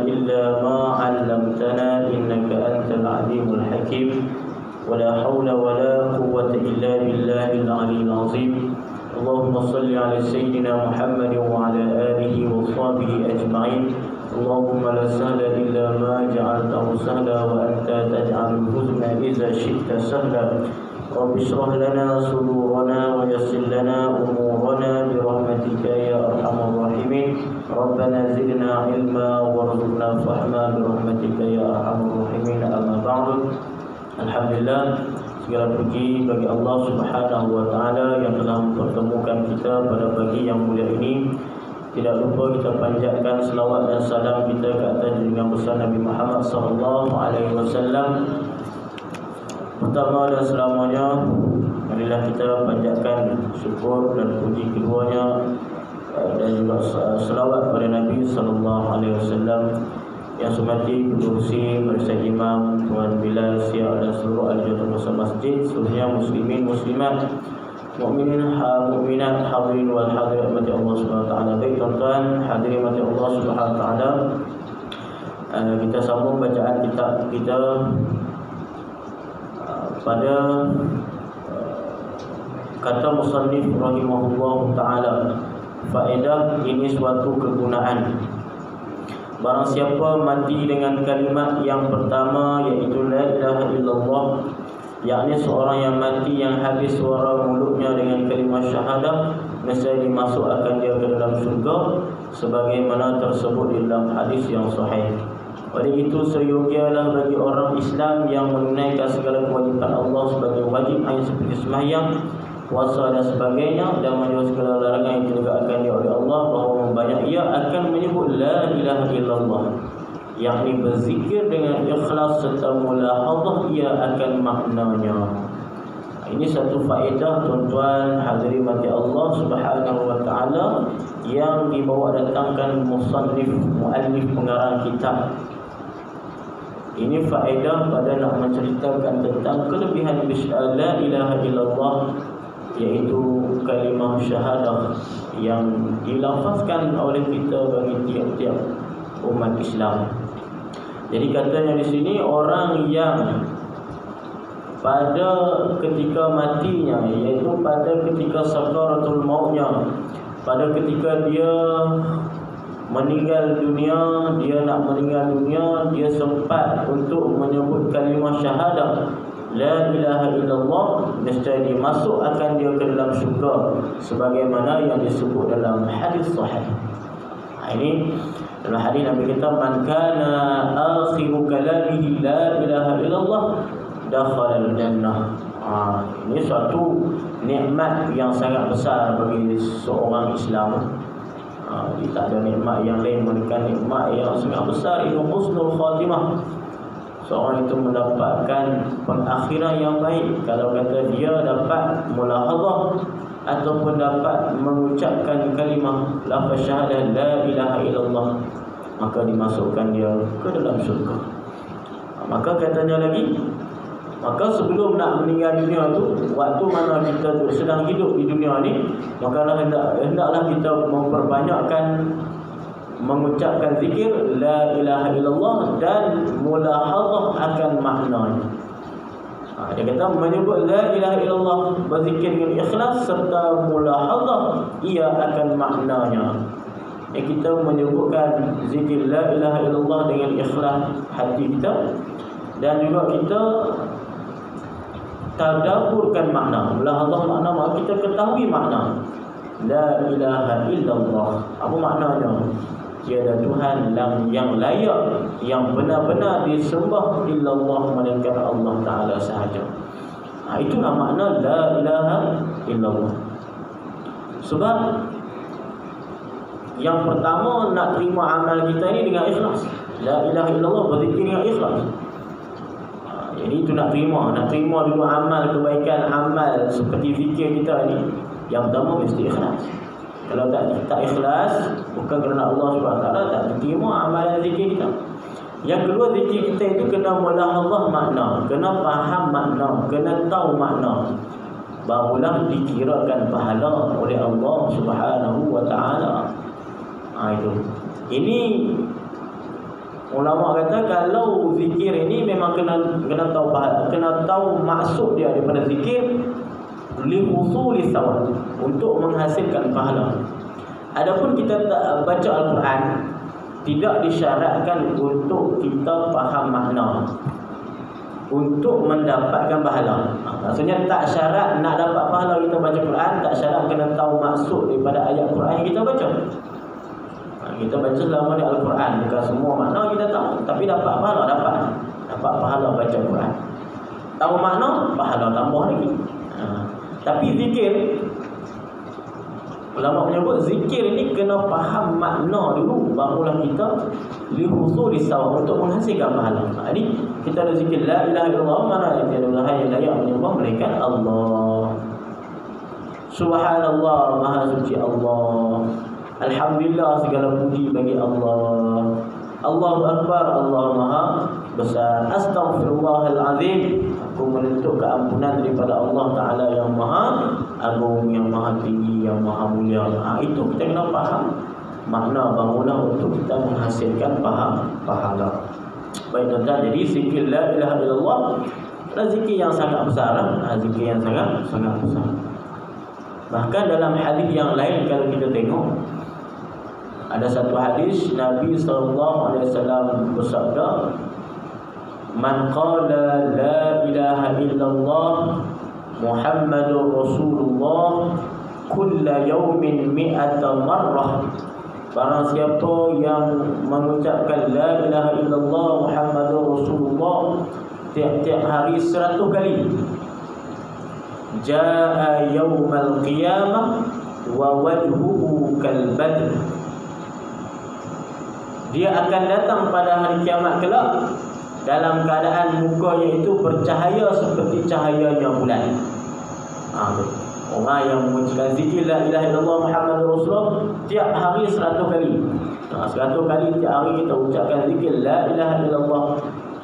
إلا ما علمتنا إنك أنت العليم الحكيم ولا حول ولا قوة إلا بالله العلي العظيم اللهم صل على سيدنا محمد وعلى آله وصحبه أجمعين اللهم لا سهل إلا ما جعلته سهلا وأنت تجعل الحزن إذا شئت سهلا رب اشرح لنا صدورنا ويسر لنا أمورنا برحمتك يا أرحم الراحمين ربنا زدنا علما وارزقنا فهما برحمتك يا أرحم الراحمين أما بعد Alhamdulillah, segala puji bagi Allah Subhanahu wa taala yang telah mempertemukan kita pada pagi yang mulia ini. Tidak lupa kita panjatkan selawat dan salam kita ke atas junjungan besar Nabi Muhammad sallallahu alaihi wasallam. Pertama dan selamanya, marilah kita panjatkan syukur dan puji keduanya dan juga selawat pada Nabi sallallahu alaihi wasallam. Yang hormati pengurusi Madrasah Imam Tuan Bilal Siak dan seluruh ahli jawatan masjid, seluruhnya muslimin muslimat, mukminin mukminat, hadirin wal hadirat mati Allah Subhanahu wa taala. Baik tuan-tuan, hadirin mati Allah Subhanahu wa taala. Kita sambung bacaan kitab kita pada kata musannif rahimahullah taala, faedah ini suatu kegunaan. Barang siapa mati dengan kalimat yang pertama, iaitu la ilaha illallah, yakni seorang yang mati yang habis suara mulutnya dengan kalimat syahadah, nescaya dimasukkan dia ke dalam syurga, sebagaimana tersebut di dalam hadis yang sahih. Oleh itu seyogialah bagi orang Islam yang menunaikan segala kewajipan Allah sebagai wajib, seperti sembahyang, puasa dan sebagainya, dan menjauhi segala larangan yang ditegakkan dia oleh Allah, bahawa membanyak ia akan menyebut la ilaha illallah, yakni berzikir dengan ikhlas serta mulahadzah ia akan maknanya. Ini satu faedah tuan-tuan hadirin mati Allah Subhanahu wa taala yang dibawa datangkan musannif muallif pengarang kitab. Ini faedah pada nak menceritakan tentang kelebihan la ilaha illallah, iaitu kalimah syahadah yang dilafazkan oleh kita bagi tiap-tiap umat Islam. Jadi katanya di sini, orang yang pada ketika matinya, iaitu pada ketika sakaratul mautnya, pada ketika dia meninggal dunia, dia nak meninggal dunia, dia sempat untuk menyebut kalimah syahadah la ilaha illallah, nescaya dimasuk akan dia ke dalam syurga, sebagaimana yang disebut dalam hadis sahih. Ini dalam hadis Nabi kita, man kana akhiru kalamihi la ilaha illallah dakhala al-jannah. Ini suatu nikmat yang sangat besar bagi seorang Islam. Tak ada nikmat yang lain melainkan nikmat yang sangat besar, itu husnul khatimah. Seorang itu mendapatkan pengakhiran yang baik kalau kata dia dapat mulahadzah ataupun dapat mengucapkan kalimah lafaz syahadah la ilaha illallah, maka dimasukkan dia ke dalam syurga. Maka katanya lagi, maka sebelum nak meninggal dunia tu, waktu mana kita sedang hidup di dunia ni, maka hendaklah kita memperbanyakkan mengucapkan zikir la ilaha illallah dan mulahadzah akan maknanya. Dia kata menyebut la ilaha illallah, berzikir dengan ikhlas serta mulahadzah ia akan maknanya. Kita menyebutkan zikir la ilaha illallah dengan ikhlas hati kita, dan juga kita tadabburkan makna. Mulahadzah makna, maka kita ketahui makna la ilaha illallah. Apa maknanya? Tiada Tuhan yang layak, yang benar-benar disembah illallah, melainkan Allah Ta'ala sahaja. Itulah makna la ilaha illallah. Sebab yang pertama, nak terima amal kita ini dengan ikhlas. La ilaha illallah, berzikir dengan ikhlas. Jadi itu nak terima dulu amal kebaikan, amal seperti zikir kita ni. Yang pertama mesti ikhlas. Kalau tak ikhlas, bukan kerana Allah SWT, tak diterima amalan zikir kita. Yang kedua, zikir kita itu kena mulahadzah makna, kena faham makna, kena tahu makna, barulah dikirakan pahala oleh Allah Subhanahu wa taala. Itu. Ini ulama kata kalau zikir ini memang kena tahu maksud dia daripada zikir, li husuli thawab, untuk menghasilkan pahala. Adapun kita baca Al-Quran, tidak disyaratkan untuk kita faham makna untuk mendapatkan pahala. Maksudnya tak syarat nak dapat pahala kita baca Quran, tak syarat kena tahu maksud daripada ayat Quran yang kita baca. Kita baca selama di Al-Quran, bukan semua makna kita tahu, tapi dapat pahala, dapat pahala baca Quran. Tahu makna, pahala tambah lagi. Tapi zikir, ulama menyebut zikir ini kena faham makna dulu, barulah kita lihusul lisawab, untuk menghasilkan pahala. Jadi kita ada zikir la ilaha illallah, mana yang tiada Tuhan yang layak menyembah melainkan Allah. Subhanallah, maha suci Allah. Alhamdulillah, segala puji bagi Allah. Allahu Akbar, Allah maha besar. Astaghfirullahalazim, aku menuntut keampunan daripada Allah Ta'ala yang maha agung, yang maha tinggi, yang maha mulia. Itu kita kena faham makna, barulah untuk kita menghasilkan pahala. Baik tuan-tuan, jadi zikir la ilaha illallah adalah zikir yang sangat besar, zikir yang sangat besar. Bahkan dalam hadis yang lain, kalau kita tengok, ada satu hadis Nabi SAW bersabda, man qala la ilaha illallah Muhammadur Rasulullah kulla yawmin mi'ata marrah, barang siapa yang mengucapkan la ilaha illallah Muhammadur Rasulullah tiap-tiap hari 100 kali, jaa yawmal qiyamah wa wajhuhu kal badr, dia akan datang pada hari kiamat kelak dalam keadaan mukanya itu bercahaya seperti cahayanya bulan. Orang yang mengucapkan zikir la ilaha illallah Muhammadur Rasulullah tiap hari 100 kali. 100 kali tiap hari kita ucapkan zikir la ilaha illallah,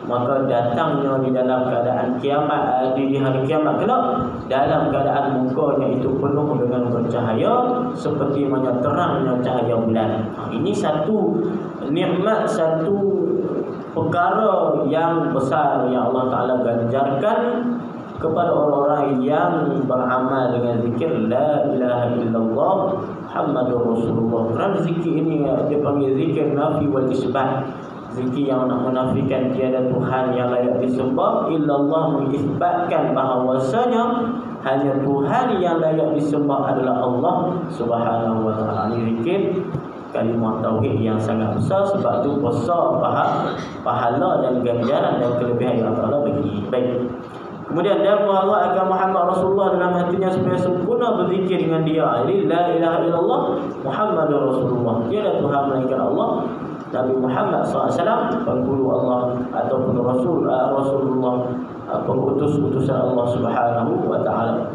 maka datangnya di dalam keadaan kiamat, di hari kiamat kelak, dalam keadaan mukanya itu penuh dengan bercahaya seperti mana terangnya cahaya bulan. Ini satu nikmat, satu perkara yang besar yang Allah Ta'ala ganjarkan kepada orang-orang yang beramal dengan zikir la ilaha illallah Muhammadur Rasulullah. Kerana zikir ini dia panggil zikir nafi wal isbat, zikir yang nak menafikan tiada Tuhan yang layak disembah, illallah mengisbatkan bahawasanya hanya Tuhan yang layak disembah adalah Allah Subhanahu wa ta'ala. Ini zikir kalimah tauhid yang sangat besar, sebab itu besar pahala dan ganjaran dan kelebihan yang Allah bagi. Baik. Kemudian dan Allah akan Muhammad Rasulullah dalam hatinya supaya sempurna berzikir dengan dia. Jadi la ilaha illallah Muhammadur Rasulullah, dia adalah Tuhan melainkan Allah. Nabi Muhammad SAW pengguru Allah ataupun Rasulullah, pengutus-utusan Allah Subhanahu wa ta'ala.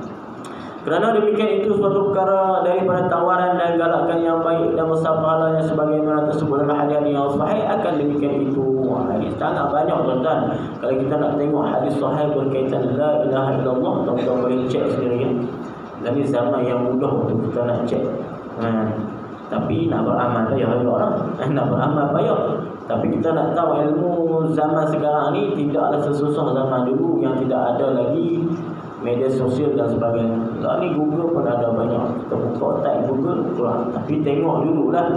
Kerana demikian itu suatu perkara daripada tawaran dan galakan yang baik dan besar pahalanya sebagaimana tersebut dalam hadis yang sahih. Akan demikian itu hadis sangat banyak tuan-tuan. Kalau kita nak tengok hadis sahih berkaitan la ilaha illallah, tuan-tuan boleh cek sendiri. Dan ini zaman yang mudah untuk kita nak cek. Tapi nak beramal payah juga lah. Nak beramal payah. Tapi kita nak tahu ilmu zaman sekarang ni tidaklah sesusah zaman dulu yang tidak ada lagi media sosial dan sebagainya. Lah ni Google pun ada banyak. Kita buka type Google keluar. Tapi tengok dululah.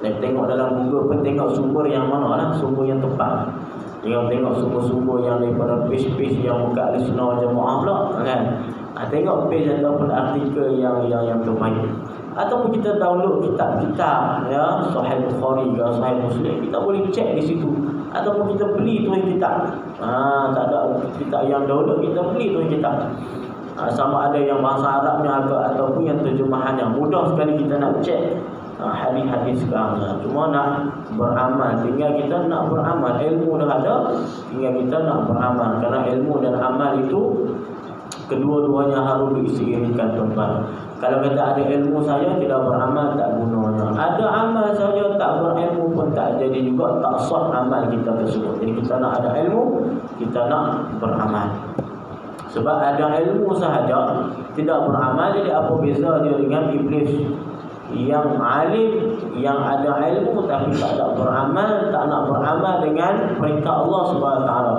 Dan tengok dalam Google pun tengok sumber yang mana lah, sumber yang tepat. Jangan tengok sumber-sumber yang daripada page-page yang buka ahli sunnah jamaah pula kan. Tengok page ataupun artikel yang terbaik. Ataupun kita download kitab-kitab ya, Sahih Bukhari ke Sahih Muslim, kita boleh cek di situ. Ataupun kita beli tu kitab. Tak ada kitab yang download, kita beli tu kitab. Sama ada yang bahasa Arabnya ataupun yang terjemahannya. Mudah sekali kita nak cek hadis-hadis sekarang. Cuma nak beramal, tinggal kita nak beramal. Ilmu dah ada, tinggal kita nak beramal. Kerana ilmu dan amal itu kedua-duanya harus diirinkan tuan-tuan. Kalau kata ada ilmu saja tidak beramal, tak gunanya. Ada amal saja tak berilmu pun tak jadi juga, tak sah amal kita tersebut. Jadi kita nak ada ilmu, kita nak beramal. Sebab ada ilmu sahaja tidak beramal, jadi apa beza dia dengan iblis yang alim, yang ada ilmu tapi tak nak beramal dengan perintah Allah Subhanahu Wa Taala.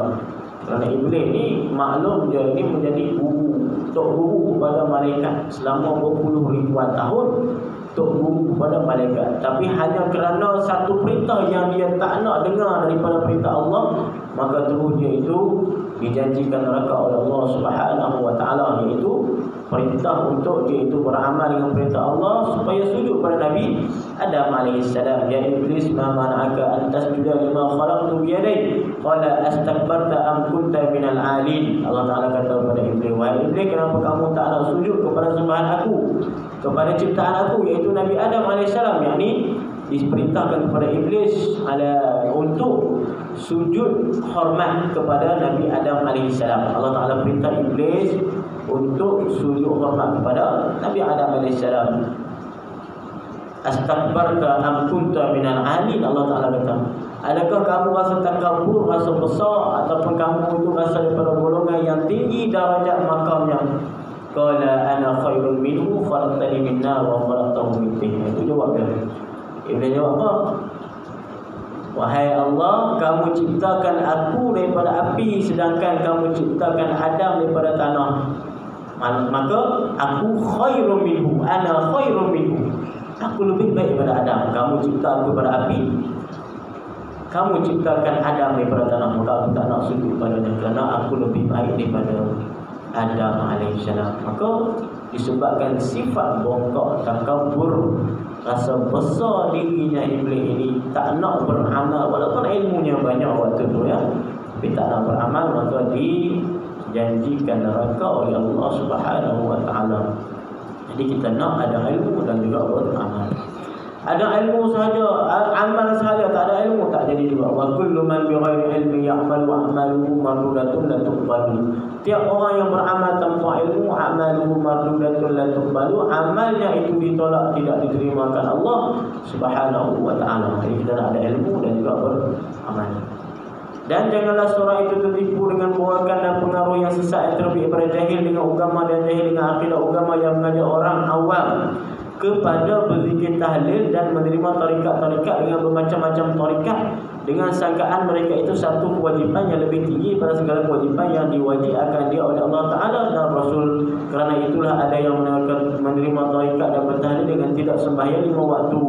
Kerana iblis ni maklum dia ni menjadi tok guru kepada malaikat selama berpuluh ribuan tahun, tok guru kepada malaikat. Tapi hanya kerana satu perintah yang dia tak nak dengar daripada perintah Allah, maka terus dia itu dijanjikan neraka oleh Allah Subhanahu Wa Taala, iaitu perintah untuk dia itu beramal dengan perintah Allah supaya sujud pada Nabi Adam alaihissalam. Ya iblis, ma mana'aka an tasjuda lima khalaqtu bi yadayya qala astakbarta am kunta minal 'alin. Allah Taala kata kepada iblis, wahai iblis, kenapa kamu tak nak sujud kepada sembahan aku, kepada ciptaan aku, iaitu Nabi Adam alaihissalam? Yakni diperintahkan kepada iblis untuk sujud hormat kepada Nabi Adam alaihissalam. Allah Taala perintah iblis untuk sujud hormat kepada Nabi Adam alaihissalam. Astakbarta am kunta minal 'alin. Allah Taala kata, adakah kamu rasa takabur, rasa besar, ataupun kamu itu rasa daripada golongan yang tinggi darajat makamnya? Qala ana khairun minhu khalaqtani min nar wa khalaqtahu min tin. Itu jawab dia. Iblis jawab apa? Wahai Allah, kamu ciptakan aku daripada api, sedangkan kamu ciptakan Adam daripada tanah. Maka aku khairun minhu, ana khairun minhu. Aku lebih baik daripada Adam. Kamu cipta aku daripada api, kamu ciptakan Adam daripada tanah. Maka aku tak nak sujud padanya, kerana aku lebih baik daripada Adam alaihissalam. Maka disebabkan sifat bongkok, takabur, rasa besar dirinya iblis ini, tak nak beramal walaupun ilmunya banyak waktu tu ya, tapi tak nak beramal, maka dijanjikan neraka oleh Allah Subhanahu Wa Taala. Jadi kita nak ada ilmu dan juga beramal. Ada ilmu sahaja, amal sahaja, tak ada ilmu tak jadi juga. Wa kullu man bi ghairi ilmi ya'malu a'maluhu mardudatun la tuqbalu. Tiap orang yang beramal tanpa ilmu, amaluhu mardudatun la tuqbalu, amalnya itu ditolak, tidak diterimakan Allah Subhanahu Wa Taala. Jadi kita nak ada ilmu dan juga beramal. Dan janganlah seorang itu tertipu dengan buakan dan pengaruh yang sesat yang terlebih daripada jahil dengan agama dan jahil dengan akidah agama yang mengajak orang awam kepada berzikir tahlil dan menerima tarikat-tarikat dengan bermacam-macam tarikat dengan sangkaan mereka itu satu kewajipan yang lebih tinggi pada segala kewajipan yang diwajibkan dia oleh Allah Ta'ala dan Rasul. Kerana itulah ada yang menerima tarikat dan bertahlil dengan tidak sembahyang 5 waktu.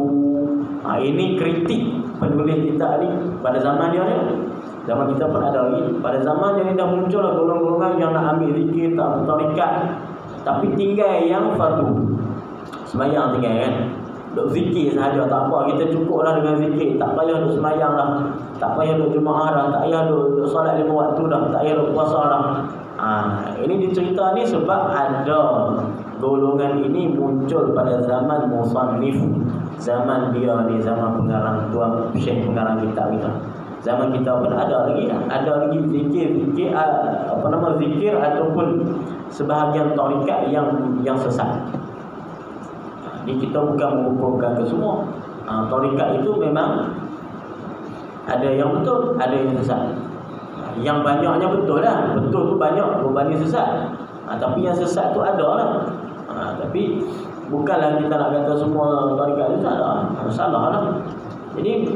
Ini kritik penulis kita ni pada zaman dia ni. Zaman kita pun ada lagi. Pada zaman yang dah muncul golongan-golongan yang nak ambil zikir, tak tarikat, tapi tinggal yang fardu. Semayang tinggal kan, duk zikir sahaja, tak apa, kita cukuplah dengan zikir, tak payah duk semayang dah, tak payah duk jemaah dah, tak payah duk solat 5 waktu dah, tak payah duk puasa dah. Ini dicerita ni sebab ada golongan ini muncul pada zaman musannif, zaman dia ni, zaman pengarang, tuan syekh pengarang kitab kita. Zaman kita pun ada lagi zikir zikir ataupun sebahagian tarikat yang sesat. Jadi kita bukan menghukumkan ke semua. Tarikat itu memang ada yang betul, ada yang sesat. Yang banyaknya betul lah, betul tu banyak berbanding sesat. Tapi yang sesat tu ada lah. Tapi bukanlah kita nak kata semua tarikat itu tak ada, salah lah. Jadi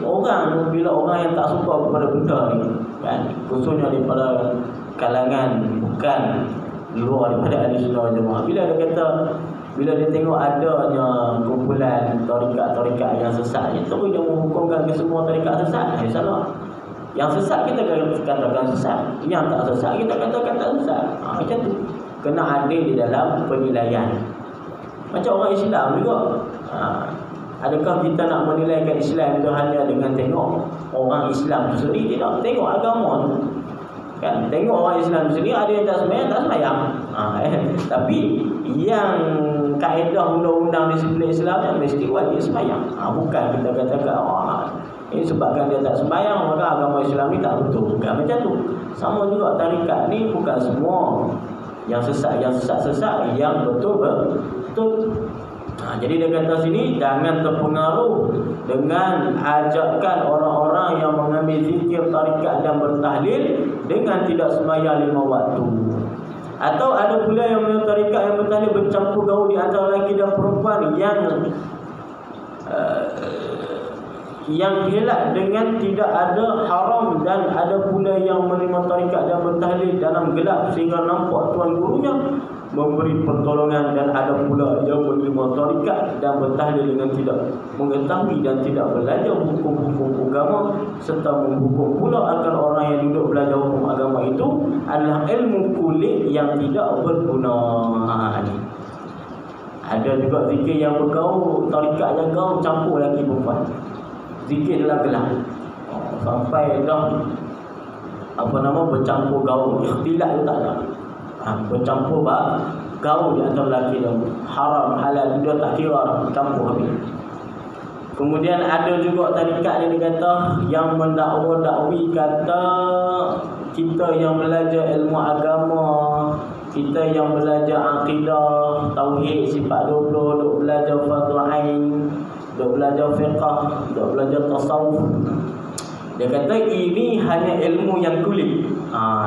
bila orang yang tak suka kepada benda ni kan, khususnya daripada kalangan bukan luar daripada ahli sunnah wal jamaah, bila dia tengok adanya kumpulan tarikat-tarikat yang sesat, itu dia menghukumkan ke semua tarikat sesat, salah. Yang sesat kita katakan sesat, yang tak sesat kita katakan tak sesat. Macam tu, kena adil di dalam penilaian. Macam orang Islam juga. Adakah kita nak menilaikan Islam itu hanya dengan tengok orang Islam itu sendiri? Tidak, tengok agama tu kan. Tengok orang Islam sendiri, ada yang tak semayang. Tapi yang kaedah undang-undang disiplin Islam yang mesti wajib semayang. Bukan kita katakan ini sebabkan dia tak sembahyang maka agama Islam ni tak betul. Bukan macam tu. Sama juga tarikat ni, bukan semua yang sesat, yang sesat-sesat, yang betul. Jadi dia kata sini, jangan terpengaruh dengan ajakan orang-orang yang mengambil zikir tarikat dan bertahlil dengan tidak sembahyang 5 waktu. Atau ada pula yang mengambil tarikat yang bertahlil bercampur gaul di antara lelaki dan perempuan yang yang elak dengan tidak ada haram, dan ada pula yang menerima tarikat dan bertahlil dalam gelap sehingga nampak tuan gurunya memberi pertolongan, dan ada pula yang menerima tarikat dan bertahlil dengan tidak mengetahui dan tidak belajar hukum-hukum agama, serta menghukum pula akan orang yang duduk belajar hukum agama itu adalah ilmu kulit yang tidak berguna. Ada juga zikir yang bergaul, tarikat yang gaul campur lelaki perempuan. Zikir dalam gelap sampai dah bercampur gaul, ikhtilat tu tak ada. Bercampur gaul di antara lelaki dan haram halal dia tak kira, campur habis. Kemudian ada juga tarikat yang dikata yang mendakwa-dakwi kata kita yang belajar ilmu agama, kita yang belajar akidah, tauhid, sifat 20, duk belajar fardhu ain, duk belajar fiqh, duk belajar tasawuf. Dia kata ini hanya ilmu yang kulit.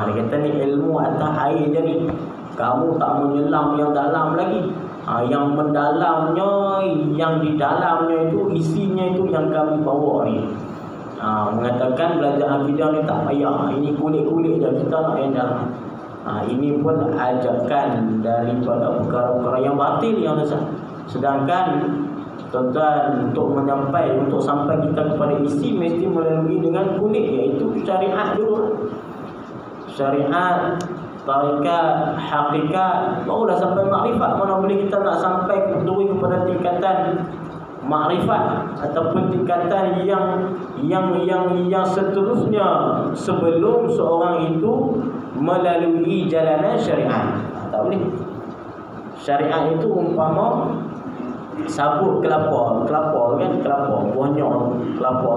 Dia kata ni ilmu atas air je ni. Kamu tak menyelam yang dalam lagi. Yang mendalamnya, yang di dalamnya itu, isinya itu yang kami bawa ni. Mengatakan belajar akidah ni tak payah. Ini kulit-kulit je, kita nak yang dalam. Ini pun ajakan daripada perkara-perkara yang batil yang besar. Sedangkan tuan-tuan, untuk sampai kita kepada isi mesti melalui dengan kulit, iaitu syariat dulu. Syariat, tarikat, hakikat, barulah sampai makrifat. Mana boleh kita nak sampai kepada tingkatan makrifat ataupun tingkatan yang seterusnya sebelum seorang itu melalui jalanan syariat. Tak boleh. Syariat itu umpama sabut kelapa kan, kelapa buahnya kelapa.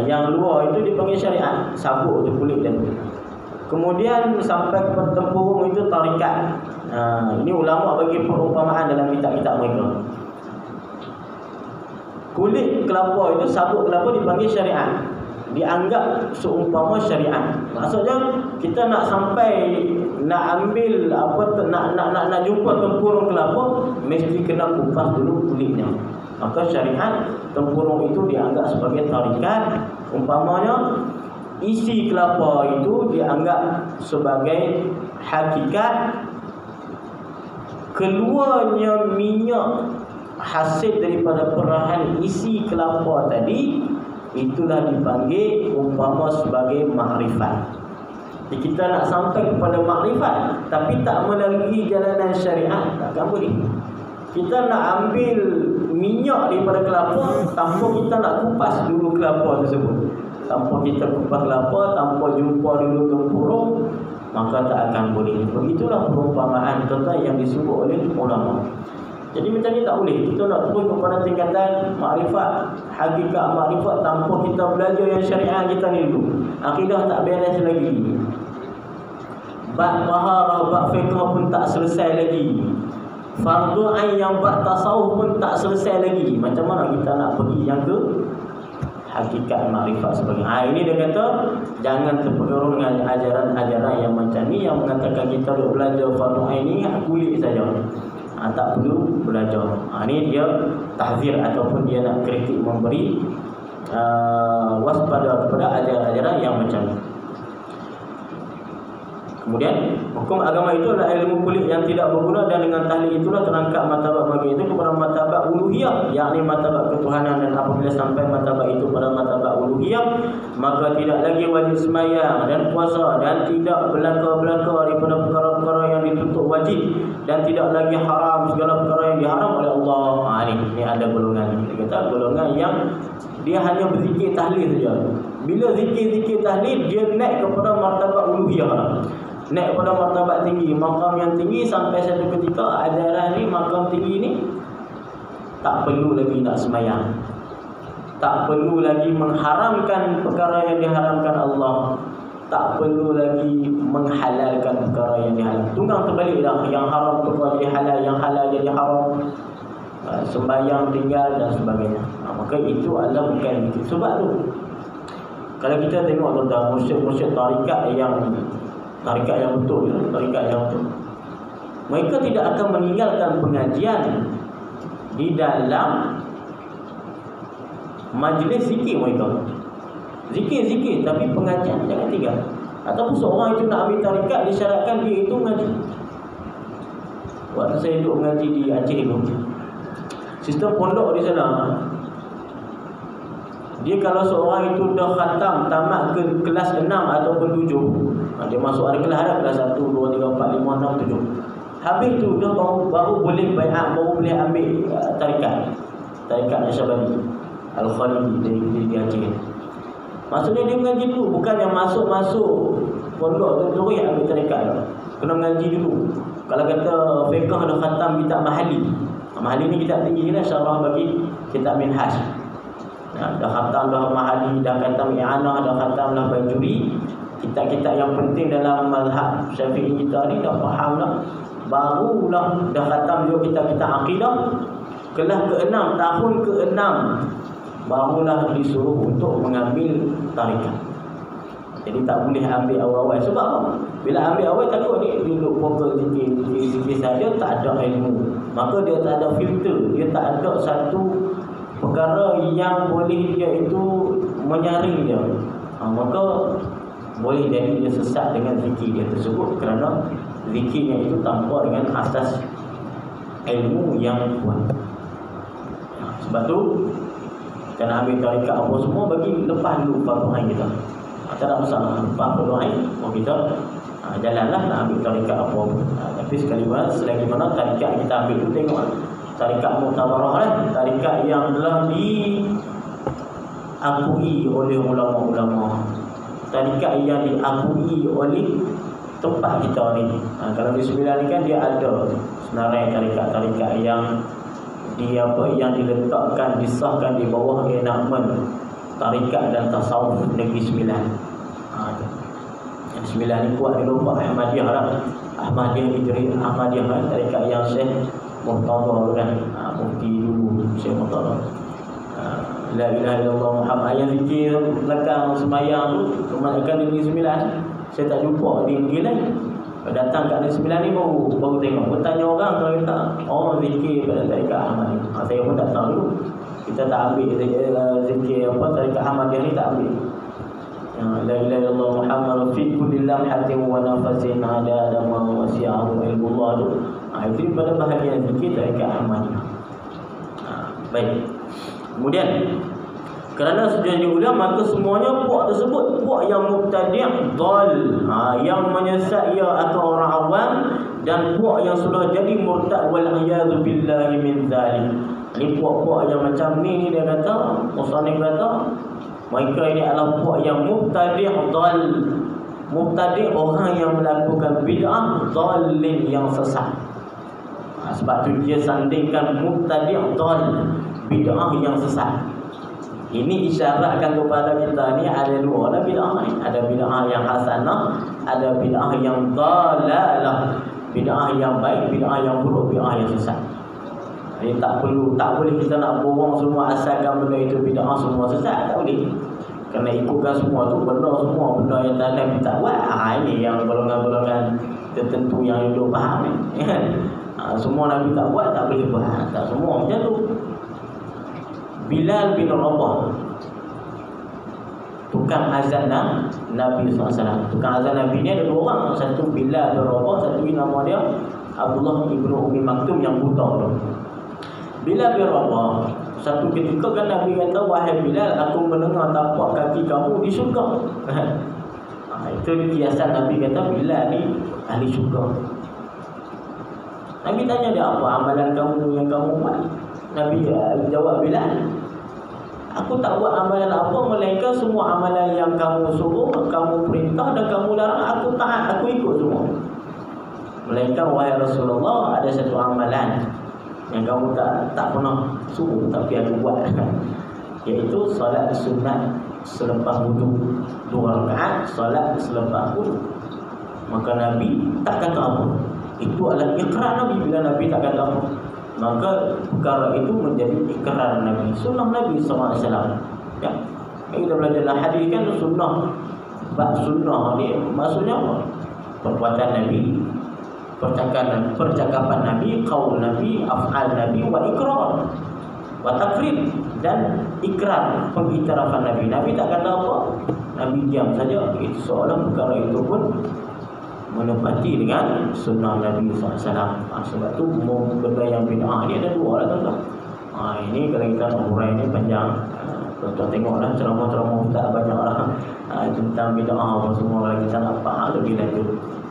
Yang luar itu dipanggil syariat, sabut tu kulit dan kemudian sampai kepada tempurung itu tarikat. Ini ulama bagi perumpamaan dalam kitab-kitab mereka. Kulit kelapa itu, sabut kelapa dipanggil syariat, dianggap seumpama syariat. Maksudnya kita nak sampai nak ambil nak jumpa tempurung kelapa, mesti kena kupas dulu kulitnya. Maka syariat tempurung itu dianggap sebagai tarikat. Umpamanya isi kelapa itu dianggap sebagai hakikat. Keluarnya minyak hasil daripada perahan isi kelapa tadi, itulah dipanggil umpama sebagai makrifat. Jadi kita nak sampai kepada makrifat tapi tak melalui jalanan syariat, takkan boleh. Kita nak ambil minyak daripada kelapa tanpa kita nak kupas dulu kelapa tersebut. Tanpa kita kupas kelapa, tanpa jumpa dulu tempurung, maka tak akan boleh. Begitulah perumpamaan tentang yang disebut oleh ulama. Jadi macam ni tak boleh. Kita nak turun kepada tingkatan makrifat, hakikat makrifat tanpa kita belajar yang syariat kita ni dulu. Akidah tak beres lagi. Bab taharah, bab fiqh pun tak selesai lagi. Fardhu ain yang bab tasawuf pun tak selesai lagi. Macam mana kita nak pergi yang ke hakikat makrifat sebagainya. Ini dia kata jangan terpengaruh dengan ajaran-ajaran yang macam ni, yang mengatakan kita duk belajar fardhu ain ni kulit saja. Tak perlu belajar. Ini dia tahzir ataupun dia nak kritik, memberi waspada kepada ajaran-ajaran yang macam ni. Kemudian hukum agama itu adalah ilmu kulit yang tidak berguna, dan dengan tahlil itulah terangkat martabat bagi itu kepada martabat uluhiyah, yakni martabat ketuhanan. Dan apabila sampai martabat itu pada martabat uluhiyah, maka tidak lagi wajib sembahyang dan puasa, dan tidak belaka-belaka daripada perkara-perkara yang dituntut wajib, dan tidak lagi haram segala perkara yang diharam oleh Allah. Ini ada golongan, kita kata golongan yang dia hanya berzikir tahlil saja. Bila zikir-zikir tahlil, dia naik kepada martabat uluhiyah, naik pada martabat tinggi, makam yang tinggi, sampai satu ketika ajaran ni, makam tinggi ni tak perlu lagi nak sembahyang, tak perlu lagi mengharamkan perkara yang diharamkan Allah, tak perlu lagi menghalalkan perkara yang dihalalkan. Tunggang terbalik dah, yang haram perkara jadi halal, yang halal jadi haram, sembahyang tinggal dan sebagainya. Maka itu adalah bukan itu. Sebab tu kalau kita tengok tuan-tuan, mursyid-mursyid tarikat yang betul, tarikat yang betul, mereka tidak akan meninggalkan pengajian di dalam majlis zikir mereka. Zikir, tapi pengajian jangan tinggal. Ataupun seorang itu nak ambil tarikat, disyaratkan dia itu mengaji. Waktu saya duduk mengaji di Aceh itu, sistem pondok di sana, dia kalau seorang itu dah khatam tamat ke kelas 6 ataupun 7, dia masuk ada kelas 1, 2, 3, 4, 5, 6, 7. Habis tu dah baru boleh bai'at, baru boleh ambil tarikat Nasyabandi Al-Khalidi di Aceh. Maksudnya dia mengaji dulu, bukan yang masuk pondok tu terus ambil tarikat dah. Kena mengaji dulu. Kalau kata fiqh dah khatam kitab Mahali. Mahali ni kitab tinggi lah, syarah bagi kitab Minhaj. Dah khatam dah Mahali, dah khatam I'anah, dah khatam dah Bajuri. Kitab-kitab yang penting dalam mazhab Syafi'i kita ni dah faham dah. Barulah dah khatam juga kitab-kitab akidah. Kelas ke-6, tahun ke-6, barulah disuruh untuk mengambil tarikat. Jadi tak boleh ambil awal-awal. Sebab apa? Bila ambil awal takut dia duduk fokus zikir saja, tak ada ilmu. Maka dia tak ada filter, dia tak ada satu perkara yang boleh dia itu menyaring dia. Maka boleh jadi dia sesat dengan zikir dia tersebut, kerana zikirnya itu tanpa dengan asas ilmu yang kuat. Sebab tu kita nak ambil tarikat apa semua, bagi lepas dulu fardu ain kita. Tak ada masalah, lepas fardu ain kita jalanlah nak ambil tarikat apa. Tapi sekali mana selagi mana tarikat kita ambil tu, tengok tarikat muktabarah lah, tarikat yang telah diakui oleh ulama-ulama, tarikat yang diakui oleh tempat kita ni. Kalau di Sembilan ni kan dia ada senarai tarikat-tarikat yang yang diletakkan, disahkan di bawah enakmen tarikat dan tasawuf Negeri Sembilan. Yang Sembilan ni kuat di lubang Ahmadiyah lah. Ahmadiyah kan, tarikat yang Syekh Murtada kan, mufti dulu Syekh Murtada. La ilaha illallah Muhammad, yang zikir belakang semayang tu kebanyakan di Negeri Sembilan. Saya tak jumpa di Negeri lain. Datang kat Negeri Sembilan ni baru tengok. Bertanya orang, kalau kita zikir pada tarikat Ahmadiyah. Saya pun tak tahu dulu. Kita tak ambil zikir tarikat Ahmadiyah ni, tak ambil. La ilaha illallah Muhammad fi kulli lamhatin wa nafasin ada ma wasi'ahu ilmullah tu. Itu pada bahagian zikir tarikat Ahmadiyah. Baik. Kemudian kerana sudah diulang, maka semuanya puak tersebut, puak yang mubtadi' dhal, yang menyesat ia atau orang awam, dan puak yang sudah jadi murtad, wal a'yadzu billahi min dzalik. Ini puak-puak yang macam ni dia kata, musannif kata, mereka ini adalah puak yang mubtadi' dhal. Mubtadi' orang yang melakukan bid'ah, dhalin yang sesat. Sebab tu dia sandingkan mubtadi' dhal, bid'ah yang sesat. Ini isyaratkan kepada kita ni ada dua lah bid'ah ni. Ada bid'ah yang hasanah, ada bid'ah yang dalalah. Bid'ah yang baik, bid'ah yang buruk, bid'ah yang sesat. Jadi tak boleh kita nak borong semua asalkan benda itu bid'ah semua sesat, tak boleh. Kena ikutkan semua tu benda yang Nabi tak buat. Ini yang golongan-golongan tertentu yang hidup faham ni. Semua Nabi tak buat, tak boleh buat. Tak semua macam tu. Bilal bin Rabah, tukang azan Nabi SAW. Tukang azan Nabi ni ada dua orang. Satu Bilal bin Rabah, satu nama dia Abdullah ibnu Umi Maktum yang buta tu. Bilal bin Rabah, satu ketika kan Nabi kata, wahai Bilal, aku mendengar tapak kaki kamu di syurga. Itu kiasan Nabi kata Bilal ni ahli syurga. Nabi tanya dia, apa amalan kamu yang kamu buat? Nabi jawab Bilal, aku tak buat amalan apa, melainkan semua amalan yang kamu suruh, kamu perintah dan kamu larang, aku taat, aku ikut semua. Melainkan wahai Rasulullah, ada satu amalan yang kamu tak pernah suruh tapi aku buat, iaitu solat sunat selepas wudu 2 rakaat, solat selepas wudu. Maka Nabi tak kata apa. Itu adalah ikrar Nabi. Bila Nabi tak kata apa, maka perkara itu menjadi ikrar Nabi, sunnah Nabi SAW. Ya, kita belajar dalam hadis kan, sunnah. Bab sunnah ni maksudnya apa? Perbuatan Nabi, percakapan Nabi, qaul Nabi, af'al Nabi, wa ikrar, wa taqrir, dan ikrar, pengiktirafan Nabi. Nabi tak kata apa, Nabi diam saja. Itu seolah perkara itu pun menepati dengan sunnah Nabi SAW. Sebab tu benda yang bid'ah ni ada dua lah tuan-tuan. Ini kalau kita nak urai ni panjang. Tuan-tuan tengoklah ceramah-ceramah ustaz banyak lah tentang bid'ah apa semua. Kalau kita nak faham lebih lanjut,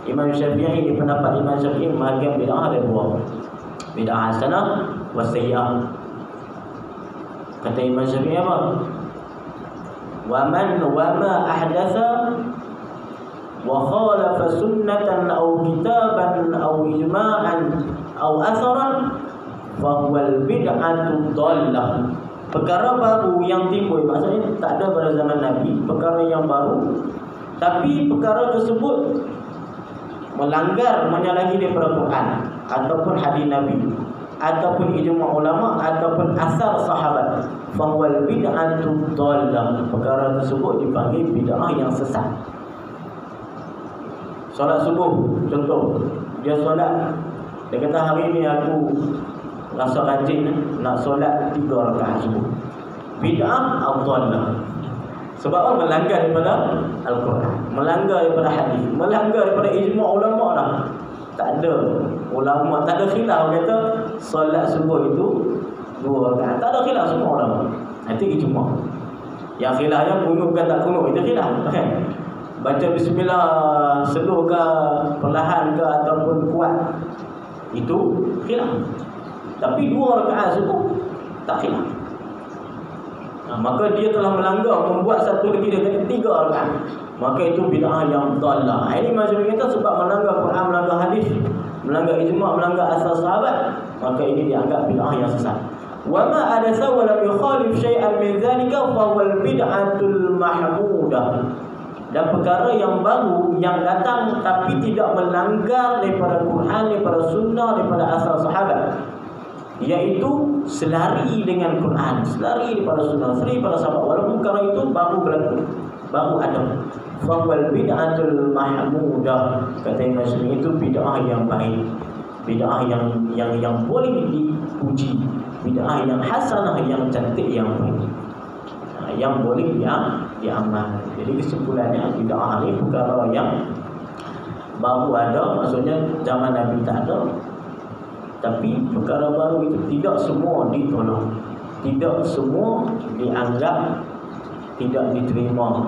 Imam Syafi'i, di pendapat Imam Syafi'i, bahagian bid'ah ada dua, bid'ah hasanah wa sayyi'ah. Kata Imam Syafi'i apa? Wa ma ahdatha wa khalafa sunnatan aw kitaban aw ijma'an aw atharan fa huwal bid'atu dhallah. Perkara baru yang timbul, maksudnya tak ada pada zaman Nabi, perkara yang baru, tapi perkara tersebut melanggar, menyalahi daripada Quran ataupun hadis Nabi ataupun ijma' ulama ataupun asar sahabat, fa huwal bid'atu dhallah. Perkara tersebut dipanggil bid'ah yang sesat. Solat subuh contoh, dia solat, dia kata hari ni aku rasa rajin nak solat 3 rakaat subuh. Bid'ah adhallah. Sebab apa? Melanggar daripada Al-Quran, melanggar daripada hadis, melanggar daripada ijma' ulama dah. Tak ada ulama, tak ada khilaf kata solat subuh itu 2 rakaat. Tak ada khilaf semua ulama. Itu ijma'. Yang khilafnya kunut ke tak kunut, itu khilaf kan? Baca bismillah slow ke, perlahan ke ataupun kuat, itu khilaf. Tapi 2 rakaat subuh tak khilaf. Maka dia telah melanggar, membuat satu lagi dia kata 3 rakaat. Maka itu bid'ah yang dhallah. Ini maksud kita sebab melanggar Quran, melanggar hadis, melanggar ijma', melanggar asas sahabat, maka ini dianggap bid'ah yang sesat. Wa ma adatha wa lam yukhalif syai'an min dhalika fa huwal bid'atul mahmudah. Dan perkara yang baru yang datang tapi tidak melanggar daripada Quran, daripada sunnah, daripada asal sahabat, iaitu selari dengan Quran, selari daripada sunnah, selari daripada sahabat, walaupun perkara itu baru berlaku, baru ada. Fawal bid'atul mahmudah. Kata Imam Syafi'i, itu bid'ah yang baik, bid'ah yang boleh dipuji, bid'ah yang hasanah, yang cantik, yang baik, yang boleh diamal. Jadi kesimpulannya, bid'ah ni perkara yang baru ada, maksudnya zaman Nabi tak ada. Tapi perkara baru itu tidak semua ditolak, tidak semua dianggap tidak diterima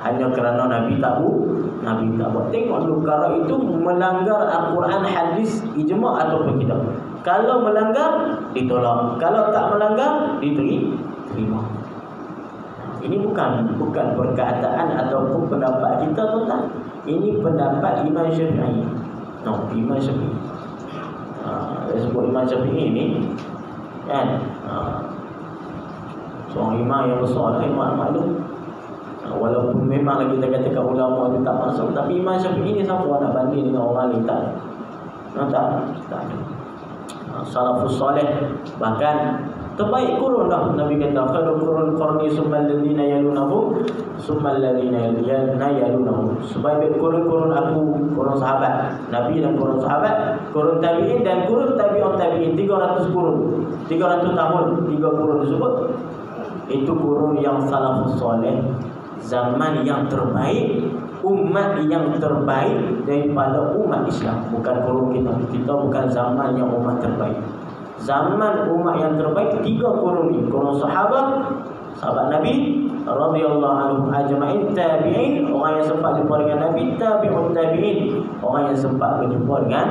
hanya kerana Nabi tak buat. Tengok dulu perkara itu melanggar Al-Quran, hadis, ijma' ataupun tidak. Kalau melanggar ditolak, kalau tak melanggar diterima. Ini bukan perkataan ataupun pendapat kita, tuan-tuan. Ini pendapat Imam Syafi'i. Imam Syafi'i. Dia sebut Imam Syafi'i ni kan, seorang imam yang besar lah, imam maklum. Walaupun memang kita katakan ulama itu tak masuk, tapi Imam Syafi'i ni siapa nak banding dengan orang lain? Tak ada. Salafus salih, bahkan terbaik kurun dah. Nabi kata khairul qurun qarni summal ladzina yalunahu summal ladzina yalunahu. Sebaik kurun aku, kurun sahabat Nabi dan kurun sahabat, kurun tabi'in dan kurun tabi'ut tabi'in. 300 kurun, 300 tahun, 3 kurun tersebut. Itu kurun yang salafus salih, zaman yang terbaik, umat yang terbaik daripada umat Islam. Bukan kurun kita bukan zaman yang umat terbaik. Zaman umat yang terbaik 3 kurun ini. Kurun sahabat Nabi radhiyallahu anhum ajma'in, tabi'in, orang yang sempat jumpa dengan Nabi, tabi'ut tabi'in, orang yang sempat berjumpa dengan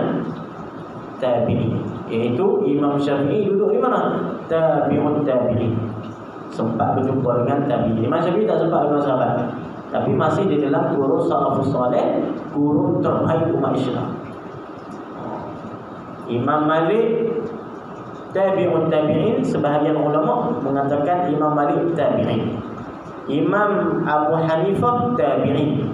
tabi'in. Iaitu Imam Syafi'i duduk di mana? Tabi'ut tabi'in. Sempat berjumpa dengan tabi'in. Imam Syafi'i tak sempat dengan sahabat, tapi masih di dalam kurun salafus salih, kurun terbaik umat Islam. Imam Malik tabi'ut tabi'in, sebahagian ulama mengatakan Imam Malik tabi'in. Imam Abu Hanifah tabi'in.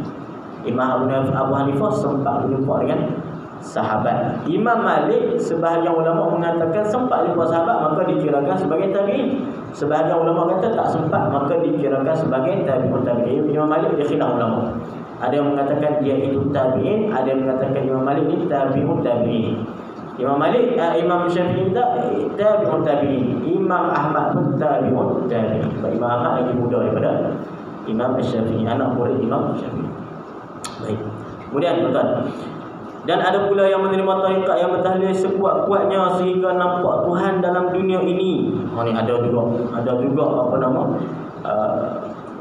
Imam Abu Hanifah sempat berjumpa dengan sahabat. Imam Malik, sebahagian ulama mengatakan sempat jumpa sahabat, maka dikirakan sebagai tabi'in. Sebahagian ulama kata tak sempat, maka dikirakan sebagai tabi'ut tabi'in. Imam Malik dia khilaf ulama. Ada yang mengatakan dia itu tabi'in, ada yang mengatakan Imam Malik ini tabi'ut tabi'in. Imam Malik, Imam Syafi'i tabi'un tabi'in. Imam Ahmad pun tabi'un tabi'in. Sebab Imam Ahmad lagi muda daripada Imam Syafi'i, anak murid Imam Syafi'i. Baik. Kemudian tuan-tuan, dan ada pula yang menerima tarikat yang bertahlil sekuat-kuatnya sehingga nampak Tuhan dalam dunia ini. Ni ada juga apa nama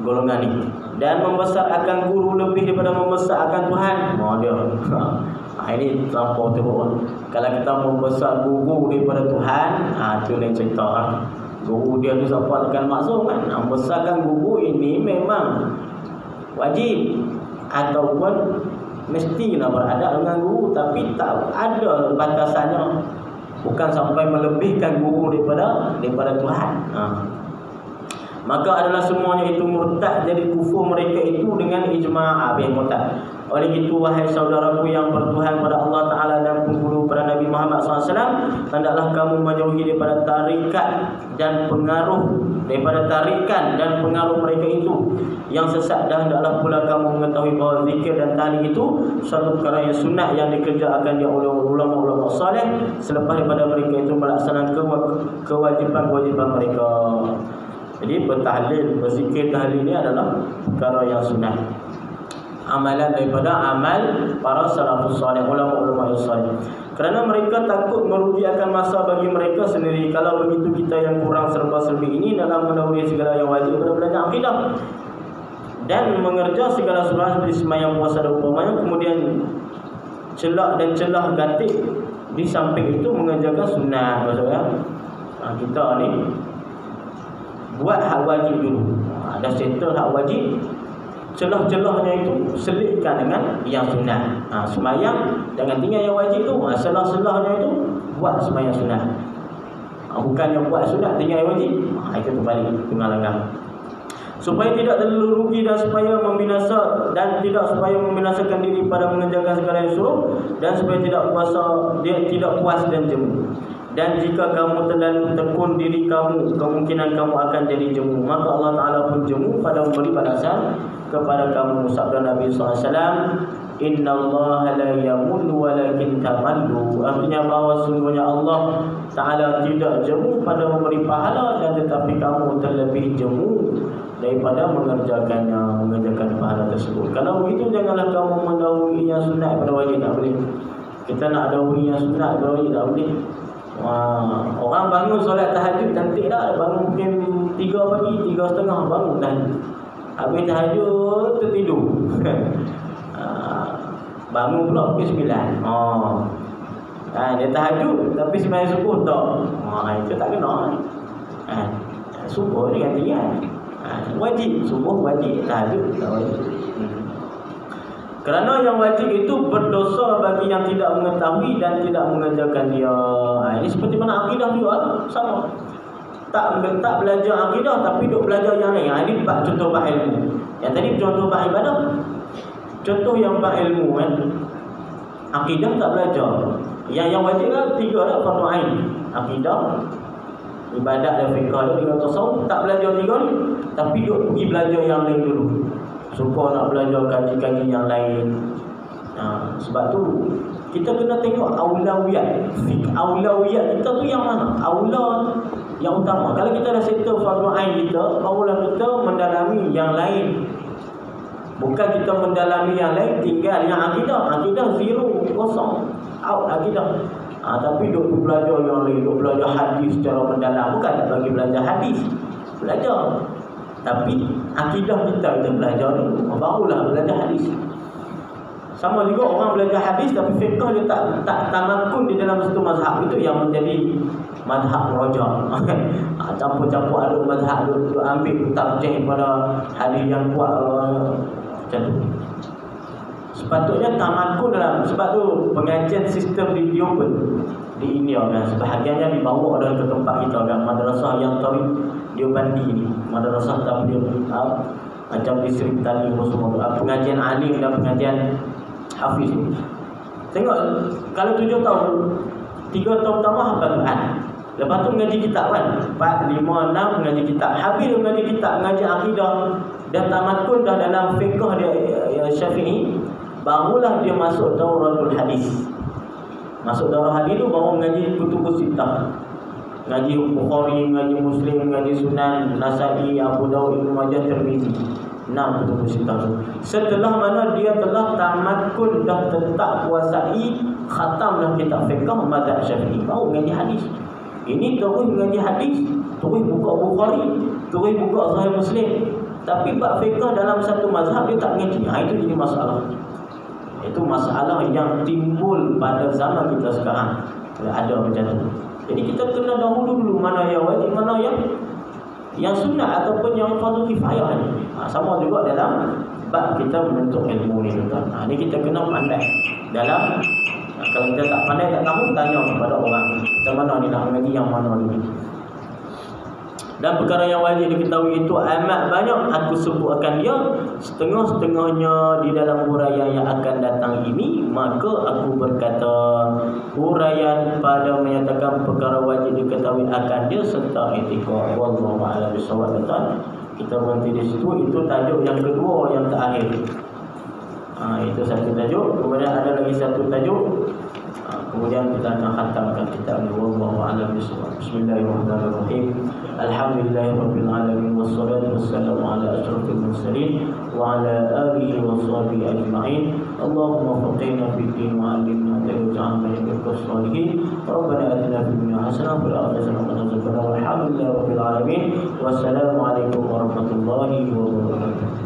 golongan ni. Dan membesar akan guru lebih daripada membesar akan Tuhan. Dia. Ini terlampau teruk. Kalau kita membesar guru daripada Tuhan, itu lain cerita. Guru dia tu siapa akan maksum kan? Membesarkan guru ini memang wajib ataupun mesti kena beradab dengan guru, tapi tak ada batasannya. Bukan sampai melebihkan guru daripada Tuhan. Maka adalah semuanya itu murtad, jadi kufur mereka itu dengan ijma' habis murtad. Oleh itu wahai saudaraku yang bertuhan pada Allah Ta'ala dan penghulu pada Nabi Muhammad SAW, hendaklah kamu menjauhi daripada tarikat dan pengaruh mereka itu yang sesat, dan hendaklah pula kamu mengetahui bahawa zikir dan tahlil itu suatu perkara yang sunat yang dikerjakan oleh ulama-ulama saleh selepas daripada mereka itu melaksanakan kewajipan-kewajipan mereka. Jadi bertahlil, berzikir tahlil ini adalah perkara yang sunat, amalan daripada amal para salafus salih, ulama-ulama yang salih. Kerana mereka takut merugikan masa bagi mereka sendiri. Kalau begitu kita yang kurang serba-serbi ini dalam mendahului segala yang wajib pada belajar akidah dan mengerja segala sunnah seperti sembahyang, puasa dan umpamanya, kemudian celah gatik di samping itu mengerjakan sunnah. Maksudnya kita ni buat hak wajib dulu. Ada settle hak wajib, celah-celahnya itu selitkan dengan yang sunnah. Sembahyang jangan tinggal yang wajib tu, celah-celahnya itu buat sembahyang sunnah. Bukan yang buat sunnah tinggal yang wajib. Itu terbalik, tengah langgar. Supaya tidak terlalu rugi dan supaya membinasakan diri pada mengerjakan segala yang suruh, dan supaya tidak puas dan jemu. Dan jika kamu terlalu tekun diri kamu, kemungkinan kamu akan jadi jemu. Maka Allah Ta'ala pun jemu pada memberi balasan kepada kamu. Sabda Nabi SAW, Inna Allah la yamullu walakin tamallu. Artinya bahawa sungguhnya Allah Ta'ala tidak jemu pada memberi pahala, dan tetapi kamu terlebih jemu daripada mengerjakan pahala tersebut. Kalau begitu janganlah kamu mendahului yang sunat pada wajib, tak boleh. Kita nak dahului yang sunat pada wajib, tak boleh. Orang bangun solat tahajud cantik dah, bangun mungkin 3 pagi, 3:30 bangun dah. Habis tahajud tertidur. Bangun pula pukul 9. Dia tahajud tapi sembahyang subuh tak. Itu tak kena. Subuh ni gantian. Wajib subuh, wajib tahajud tak wajib. Kerana yang wajib itu berdosa bagi yang tidak mengetahui dan tidak mengerjakan dia. Ini seperti mana akidah juga sama. Tak belajar akidah tapi duk belajar yang lain. Ini contoh bab ilmu. Yang tadi contoh bab ibadah. Contoh yang bab ilmu kan. Akidah tak belajar. Yang wajib kan 3 dah fardu ain. Akidah, ibadat dan fiqh dan tasawuf. Tak belajar 3 ni, tapi duk pergi belajar yang lain dulu. Suka nak belajar kaji-kaji yang lain. Sebab tu kita kena tengok aulawiyat. Aulawiyat kita tu yang mana? Aula yang utama. Kalau kita dah settle fardu ain kita, barulah kita mendalami yang lain. Bukan kita mendalami yang lain tinggal yang akidah. Akidah zero, kosong. Out akidah. Tapi duk belajar yang lain, duk belajar hadis secara mendalam. Bukan tak bagi belajar hadis, belajar. Tapi akidah kita belajar ni, barulah belajar hadis. Sama juga orang belajar hadis tapi fiqh dia tak tamakun di dalam satu mazhab. Itu yang menjadi mazhab rajah. Campur-campur aduk mazhab, aduk ambil tarjih pada hadis yang kuat macam tu. Sepatutnya tamakun dalam, sebab tu pengajian sistem di Dioban di India kan, sebahagiannya dibawa dan ke tempat kita kan, madrasah yang Diobandi ni, madrasah tabligh macam di Sri Tali semua, pengajian alim dan pengajian hafiz ni. Tengok, kalau 7 tahun 3 tahun pertama hafal Quran, lepas tu mengaji kitab kan, 4, 5, 6 mengaji kitab, habis mengaji kitab, mengaji akidah, dan tamakun dah dalam fiqh dia Syafi'i, barulah dia masuk dauratul hadis. Masuk darah hadis tu baru mengaji kutubus sittah. Ngaji Bukhari, ngaji Muslim, ngaji Sunan, Nasa'i, Abu Dawud, Ibnu Majah, Tirmizi. 6 kutubus sittah tu. Setelah mana dia telah tamakun, dah tetap kuasai, khatam dah kitab fiqh mazhab Syafi'i, baru mengaji hadis. Ini terus mengaji hadis, terus buka Bukhari, terus buka Sahih Muslim. Tapi bab fiqh dalam satu mazhab dia tak mengaji. Itu jadi masalah. Itu masalah yang timbul pada zaman kita sekarang. Ada macam tu. Jadi kita kena dahulu dulu mana yang wajib, mana yang sunnah ataupun yang fardu kifayah ni. Sama juga dalam bab kita menuntut ilmu ni tuan. Ni kita kena pandai dalam kalau kita tak pandai, tak tahu, tanya kepada orang macam mana ni nak mengaji yang mana dulu. Dan perkara yang wajib diketahui itu amat banyak. Aku sebutkan dia setengah-setengahnya di dalam huraian yang akan datang ini. Maka aku berkata, huraian pada menyatakan perkara wajib diketahui akan dia serta etika. Wallahu a'lam bishawab. Kita berhenti di situ. Itu tajuk yang kedua, yang terakhir. Itu satu tajuk. Kemudian ada lagi satu tajuk. Kemudian kita akan khatamkan kitab ini. Wallahu a'lam bishawab. Bismillahirrahmanirrahim. Alhamdulillahirabbil alamin wassalatu wassalamu ala asyrafil mursalin wa ala alihi washabihi ajma'in. Allahumma faqihna fid din wa 'allimna ta'awwalna bikas salihin. Rabbana atina fid dunya hasanah wa fil akhirati hasanah wa qina adzabannar. Alhamdulillahirabbil alamin. Wassalamu alaikum warahmatullahi wabarakatuh.